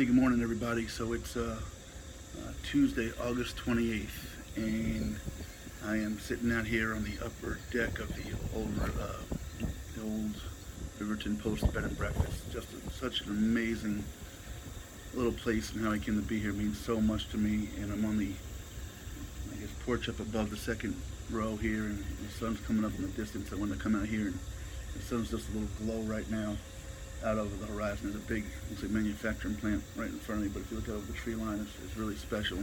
Hey, good morning, everybody. So it's Tuesday, August 28th, and I am sitting out here on the upper deck of the old Riverton Post Bed and Breakfast. Such an amazing little place, and how I came to be here means so much to me. And I'm on the, porch up above the second row here, and the sun's coming up in the distance. I want to come out here, and the sun's just a little glow right now out over the horizon. There's a big, looks like, manufacturing plant right in front of me, but if you look out over the tree line, it's really special.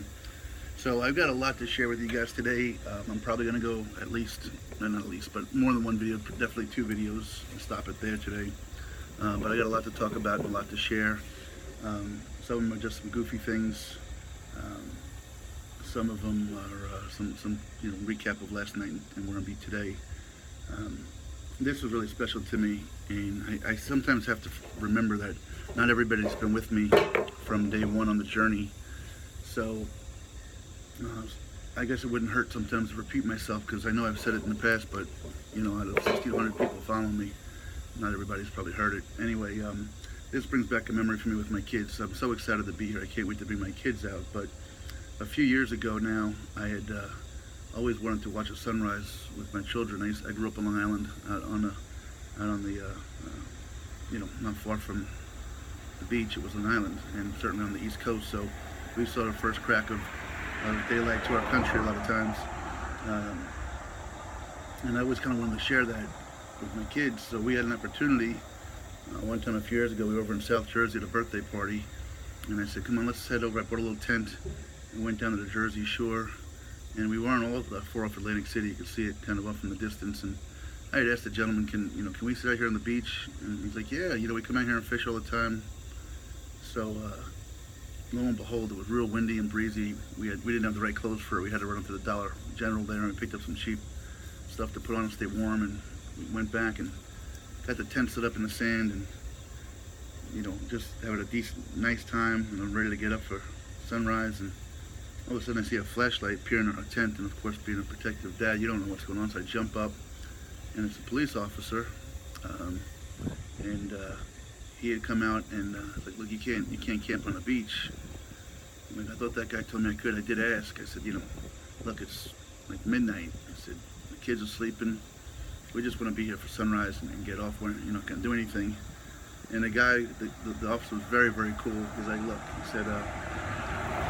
So I've got a lot to share with you guys today. I'm probably going to go at least, not at least, but more than one video, definitely two videos, and stop it there today. But I got a lot to talk about and a lot to share. Some of them are just some goofy things. Some of them are some recap of last night and where I'm be today. This was really special to me, and I sometimes have to remember that not everybody's been with me from day one on the journey. So I guess it wouldn't hurt sometimes to repeat myself, because I know I've said it in the past, but out of 1,600 people following me, not everybody's probably heard it. Anyway, this brings back a memory for me with my kids. I'm so excited to be here. I can't wait to bring my kids out. But a few years ago now, I had always wanted to watch a sunrise with my children. I grew up on Long Island, out on the not far from the beach. It was an island, and certainly on the East Coast. So we saw the first crack of daylight to our country a lot of times, and I always kind of wanted to share that with my kids. So we had an opportunity. One time a few years ago, we were over in South Jersey at a birthday party, and I said, "Come on, let's head over." I brought a little tent and went down to the Jersey Shore. And we weren't all that far off Atlantic City. You could see it kind of up in the distance. And I had asked the gentleman, can we sit out here on the beach? And he's like, yeah, we come out here and fish all the time. So lo and behold, it was real windy and breezy. We didn't have the right clothes for it. We had to run up to the Dollar General there, and we picked up some cheap stuff to put on and stay warm. And we went back and got the tent set up in the sand, and just having a decent, nice time. And I'm ready to get up for sunrise. And all of a sudden I see a flashlight appearing in our tent, and of course, being a protective dad, you don't know what's going on. So I jump up, and it's a police officer, and he had come out, and I was like, "Look, you can't camp on the beach." I thought that guy told me I could. I did ask. I said, "Look, it's like midnight." I said, "The kids are sleeping. We just want to be here for sunrise and get off. We're not going to do anything." And the guy, the officer, was very, very cool. He's like, "Look," he said,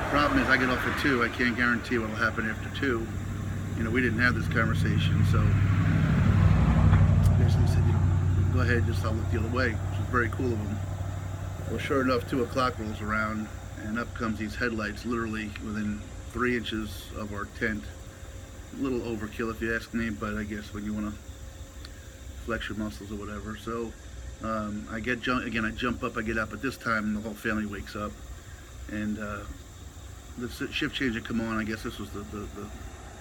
problem is I get off at 2. I can't guarantee what will happen after 2. We didn't have this conversation, so basically he said, go ahead, just I'll look the other way, which was very cool of him. Well, sure enough, 2 o'clock rolls around, and up comes these headlights, literally within 3 inches of our tent. A little overkill, if you ask me, but I guess when you want to flex your muscles or whatever. So I jump up, I get up. At this time, the whole family wakes up, and the shift change had come on. I guess this was the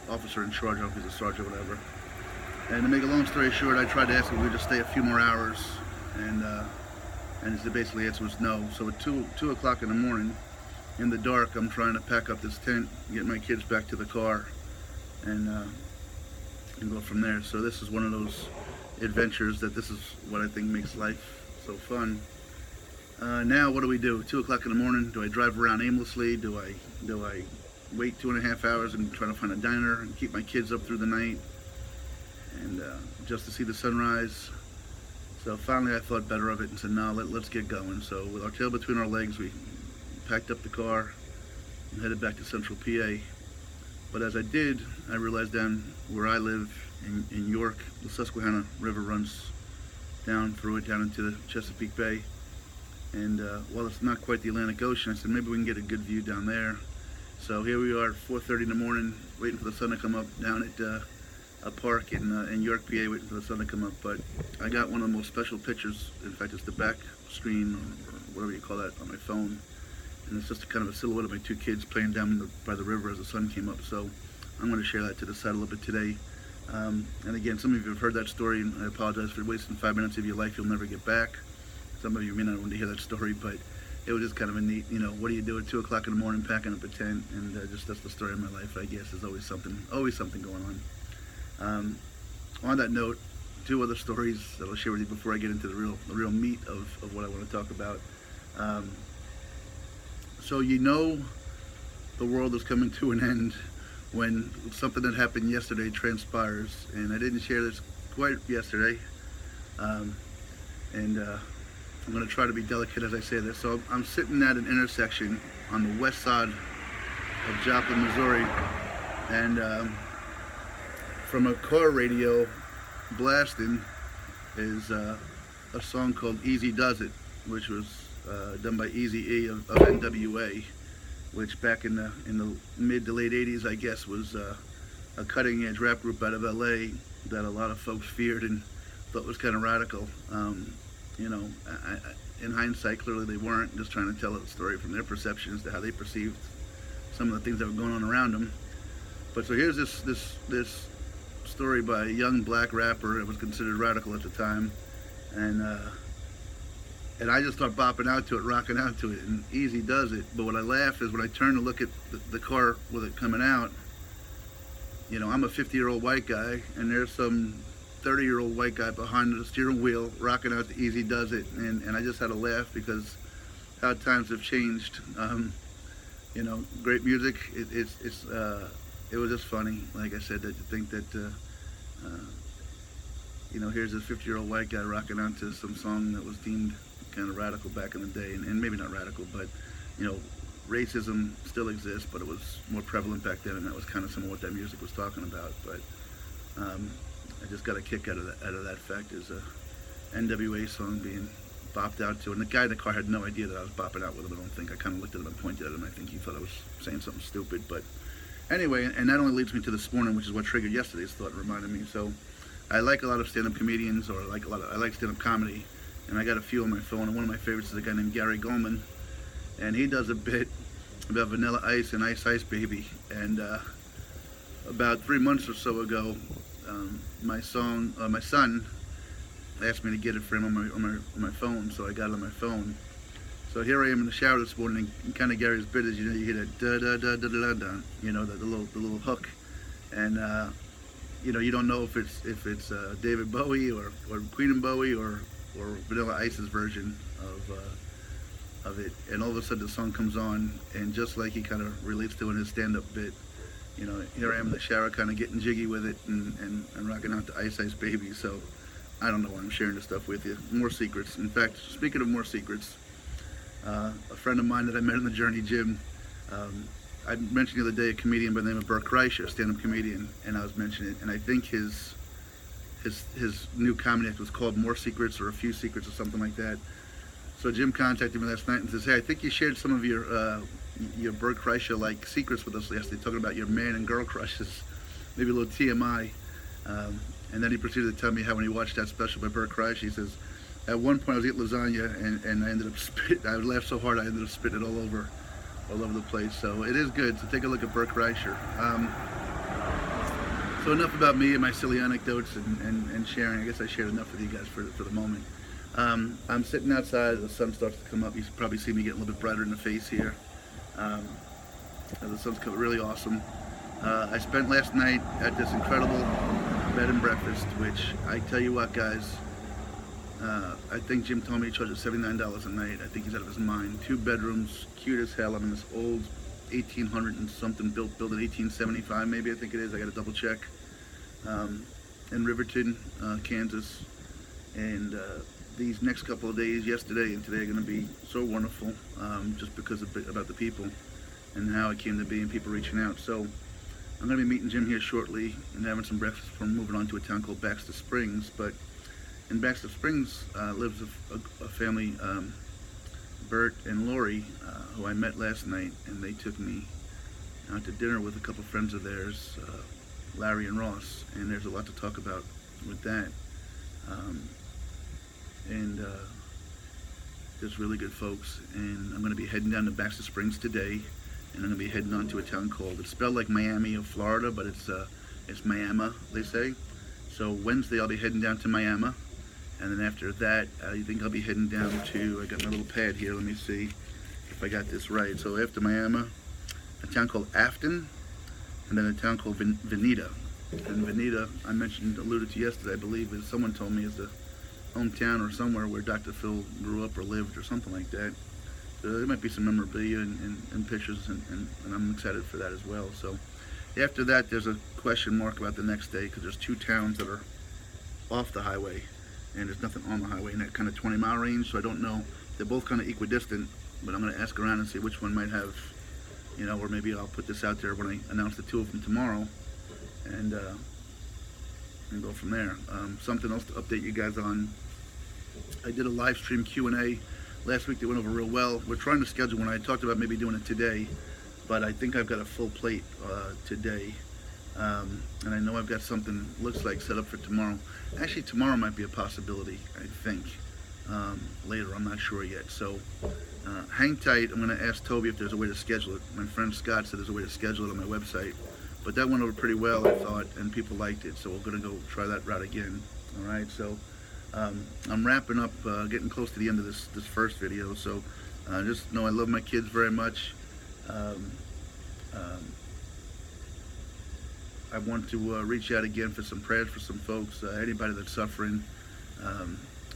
officer in charge. I don't know if he's a sergeant or whatever. And to make a long story short, I tried to ask him if we could just stay a few more hours, and his basically answer was no. So at 2 o'clock in the morning, in the dark, I'm trying to pack up this tent, get my kids back to the car, and go from there. So this is one of those adventures this is what I think makes life so fun. Now what do we do? 2 o'clock in the morning, do I drive around aimlessly? Do I wait 2.5 hours and try to find a diner and keep my kids up through the night and just to see the sunrise? So finally I thought better of it and said, no, let's get going. So with our tail between our legs, we packed up the car and headed back to Central PA. But as I did, I realized down where I live in York, the Susquehanna River runs down through it, down into the Chesapeake Bay. And while it's not quite the Atlantic Ocean, I said maybe we can get a good view down there. So here we are, 4:30 in the morning, waiting for the sun to come up down at a park in York, PA, waiting for the sun to come up. But I got one of the most special pictures. In fact, it's the back screen, or whatever you call that, on my phone. And it's just kind of a silhouette of my 2 kids playing down by the river as the sun came up. So I'm going to share that to the side a little bit today. And again, some of you have heard that story, and I apologize for wasting 5 minutes of your life you'll never get back. Some of you may not want to hear that story, but it was just kind of a neat, what do you do at 2 o'clock in the morning packing up a tent? And that's the story of my life, I guess. There's always something going on. On that note, 2 other stories that I'll share with you before I get into the real meat of what I want to talk about. So the world is coming to an end when something that happened yesterday transpires, and I didn't share this quite yesterday, and I'm going to try to be delicate as I say this. So I'm sitting at an intersection on the west side of Joplin, Missouri, and from a car radio blasting is a song called Easy Does It, which was done by Eazy-E of NWA, which back in the mid to late 80s, I guess, was a cutting edge rap group out of LA that a lot of folks feared and thought was kind of radical. In hindsight, clearly they weren't, just trying to tell a story from their perception as to how they perceived some of the things that were going on around them. But so here's this story by a young black rapper that was considered radical at the time, and I just start bopping out to it, rocking out to it, and Easy does it. But what I laugh is when I turn to look at the car with it coming out, I'm a 50-year-old white guy, and there's some 30-year-old white guy behind the steering wheel rocking out the Easy Does It, and I just had to laugh because how times have changed. Great music. It was just funny, like I said, that to think that here's this 50-year-old white guy rocking out to some song that was deemed kind of radical back in the day, and maybe not radical, but racism still exists, but it was more prevalent back then, and that was kind of some of what that music was talking about. But I just got a kick out of that fact, is a NWA song being bopped out to, and the guy in the car had no idea that I was bopping out with him. I don't think. I kind of looked at him and pointed at him. I think he thought I was saying something stupid, but anyway, and that only leads me to this morning, which is what triggered yesterday's thought and reminded me. So I like a lot of stand-up comedians, or I like stand-up comedy, and I got a few on my phone, and one of my favorites is a guy named Gary Goldman, and he does a bit about Vanilla Ice and Ice Ice Baby. And about 3 months or so ago, my son asked me to get it for him on my phone, so I got it on my phone. So here I am in the shower this morning, and kind of Gary's bit is, you hear that da da da da da da, the little hook, and you don't know if it's David Bowie or Queen and Bowie or Vanilla Ice's version of it, and all of a sudden the song comes on, and just like he kind of relates to in his stand-up bit, here I am in the shower, kind of getting jiggy with it and rocking out to Ice Ice Baby. So I don't know why I'm sharing this stuff with you. More secrets. In fact, speaking of more secrets, a friend of mine that I met in the Journey Gym, I mentioned the other day a comedian by the name of Bert Kreischer, a stand-up comedian, and I was mentioning it, and I think his new comedy act was called More Secrets, or A Few Secrets, or something like that. So Jim contacted me last night and says, hey, I think you shared some of your Bert Kreischer-like secrets with us yesterday, talking about your man and girl crushes, maybe a little TMI. And then he proceeded to tell me how when he watched that special by Bert Kreischer, he says, at one point I was eating lasagna and I ended up spitting. I laughed so hard I ended up spitting it all over the place. So it is good. So take a look at Bert Kreischer. So enough about me and my silly anecdotes and sharing. I guess I shared enough with you guys for the moment. I'm sitting outside. The sun starts to come up. You can probably see me getting a little bit brighter in the face here. The sun's coming, really awesome. I spent last night at this incredible bed and breakfast, which I tell you what, guys, I think Jim told me he charges $79 a night. I think he's out of his mind. 2 bedrooms, cute as hell. I'm in this old 1800 and something built in 1875, maybe, I think it is. I got to double check. In Riverton, Kansas, and these next couple of days, yesterday and today, are going to be so wonderful, just because about the people and how it came to be and people reaching out. So I'm going to be meeting Jim here shortly and having some breakfast before moving on to a town called Baxter Springs. But in Baxter Springs lives a family, Bert and Lori, who I met last night, and they took me out to dinner with a couple friends of theirs, Larry and Ross, and there's a lot to talk about with that. Just really good folks, and I'm going to be heading down to Baxter Springs today, and I'm going to be heading on to a town called, it's spelled like Miami of Florida, but it's Miami, they say. So Wednesday I'll be heading down to Miami, and then after that I think I'll be heading down to, I got my little pad here, let me see if I got this right. So after Miami, a town called Afton, and then a town called Veneta. And Veneta, I alluded to yesterday, I believe, is, someone told me, is the hometown or somewhere where Dr. Phil grew up or lived or something like that. there might be some memorabilia and pictures, and I'm excited for that as well. So after that, there's a question mark about the next day because there's two towns that are off the highway, and there's nothing on the highway in that kind of 20-mile range. So I don't know. They're both kind of equidistant, but I'm going to ask around and see which one might have, or maybe I'll put this out there when I announce the two of them tomorrow, and go from there. Something else to update you guys on. I did a live stream Q&A last week that went over real well. We're trying to schedule one. I talked about maybe doing it today, but I think I've got a full plate today. And I know I've got something, looks like, set up for tomorrow. Actually, tomorrow might be a possibility, I think. Later, I'm not sure yet. So hang tight. I'm going to ask Toby if there's a way to schedule it. My friend Scott said there's a way to schedule it on my website. But that went over pretty well, I thought, and people liked it. So we're going to go try that route again. All right, so I'm wrapping up, getting close to the end of this first video. So just know I love my kids very much. I want to reach out again for some prayers for some folks, anybody that's suffering.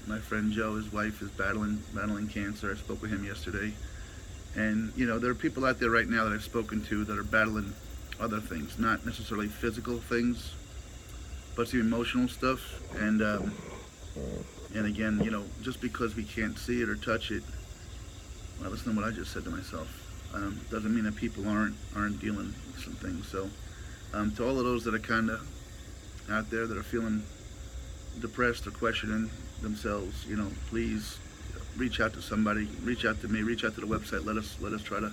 My friend Joe, his wife, is battling cancer. I spoke with him yesterday. And, there are people out there right now that I've spoken to that are battling other things, not necessarily physical things, but some emotional stuff. And again, just because we can't see it or touch it, well, listen to what I just said to myself. Doesn't mean that people aren't dealing with some things. So to all of those that are kind of out there that are feeling depressed or questioning themselves, please reach out to somebody, reach out to me, reach out to the website. Let us try to,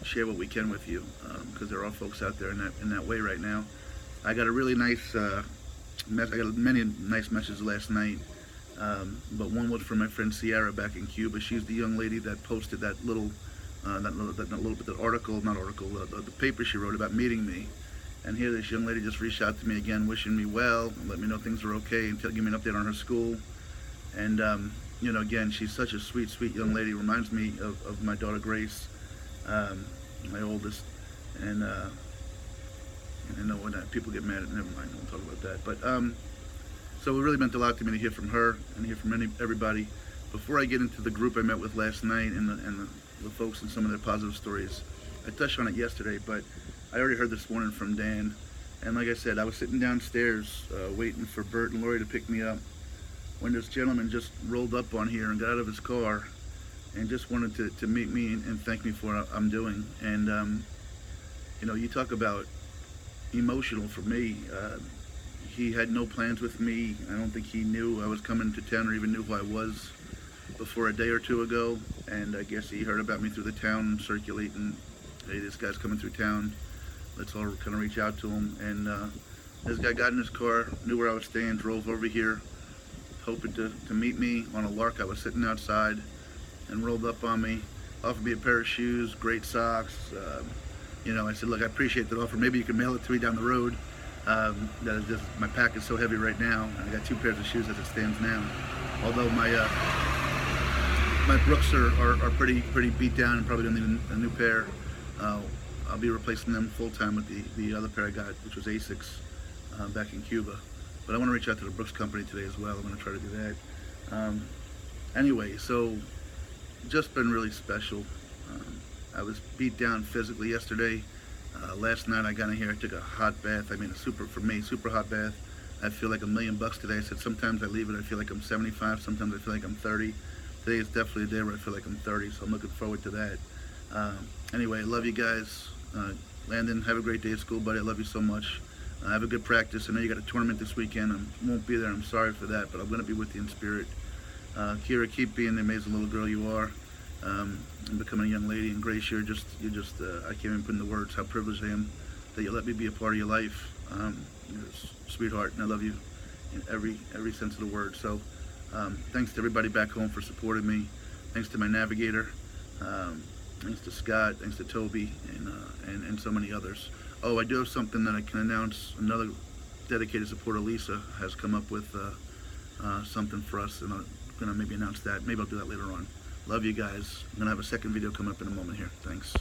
share what we can with you, because there are folks out there in that way right now. I got a really nice I got many nice messages last night, but one was from my friend Sierra back in Cuba. She's the young lady that posted that the paper she wrote about meeting me. And here this young lady just reached out to me again, wishing me well, and let me know things are okay, and give me an update on her school. And again, she's such a sweet young lady. Reminds me of my daughter Grace, my oldest. And I know when people get mad at, never mind, I won't talk about that. But so it really meant a lot to me to hear from her and hear from everybody. Before I get into the group I met with last night and the folks and some of their positive stories, I touched on it yesterday, but I already heard this morning from Dan. And like I said, I was sitting downstairs waiting for Bert and Lori to pick me up when this gentleman just rolled up on here and got out of his car and just wanted to meet me and thank me for what I'm doing. And you talk about emotional for me. He had no plans with me. I don't think he knew I was coming to town or even knew who I was before a day or two ago. And I guess he heard about me through the town circulating, hey, this guy's coming through town. Let's all kind of reach out to him. And this guy got in his car, knew where I was staying, drove over here, hoping to meet me on a lark. I was sitting outside and rolled up on me, offered me a pair of shoes, great socks. I said, look, I appreciate that offer. Maybe you can mail it to me down the road. That is just, my pack is so heavy right now. I got 2 pairs of shoes as it stands now. Although my Brooks are pretty beat down and probably gonna need a new pair. I'll be replacing them full time with the other pair I got, which was Asics back in Cuba. But I want to reach out to the Brooks company today as well. I'm going to try to do that. Anyway, so just been really special. I was beat down physically yesterday. Last night I got in here, I took a hot bath. I mean, super hot bath. I feel like $1 million today. I said sometimes I leave it, I feel like I'm 75. Sometimes I feel like I'm 30. Today is definitely a day where I feel like I'm 30, so I'm looking forward to that. Anyway, I love you guys. Landon, have a great day at school, buddy. I love you so much. Have a good practice. I know you got a tournament this weekend. I won't be there. I'm sorry for that, but I'm going to be with you in spirit. Kira, keep being the amazing little girl you are. And becoming a young lady. And Grace, you're just I can't even put into words how privileged I am that you let me be a part of your life. You're a sweetheart, and I love you in every sense of the word. So thanks to everybody back home for supporting me. Thanks to my navigator. Thanks to Scott. Thanks to Toby, and so many others. Oh, I do have something that I can announce. Another dedicated supporter, Lisa, has come up with something for us, and I'm going to maybe announce that. Maybe I'll do that later on. Love you guys. I'm going to have a second video come up in a moment here. Thanks.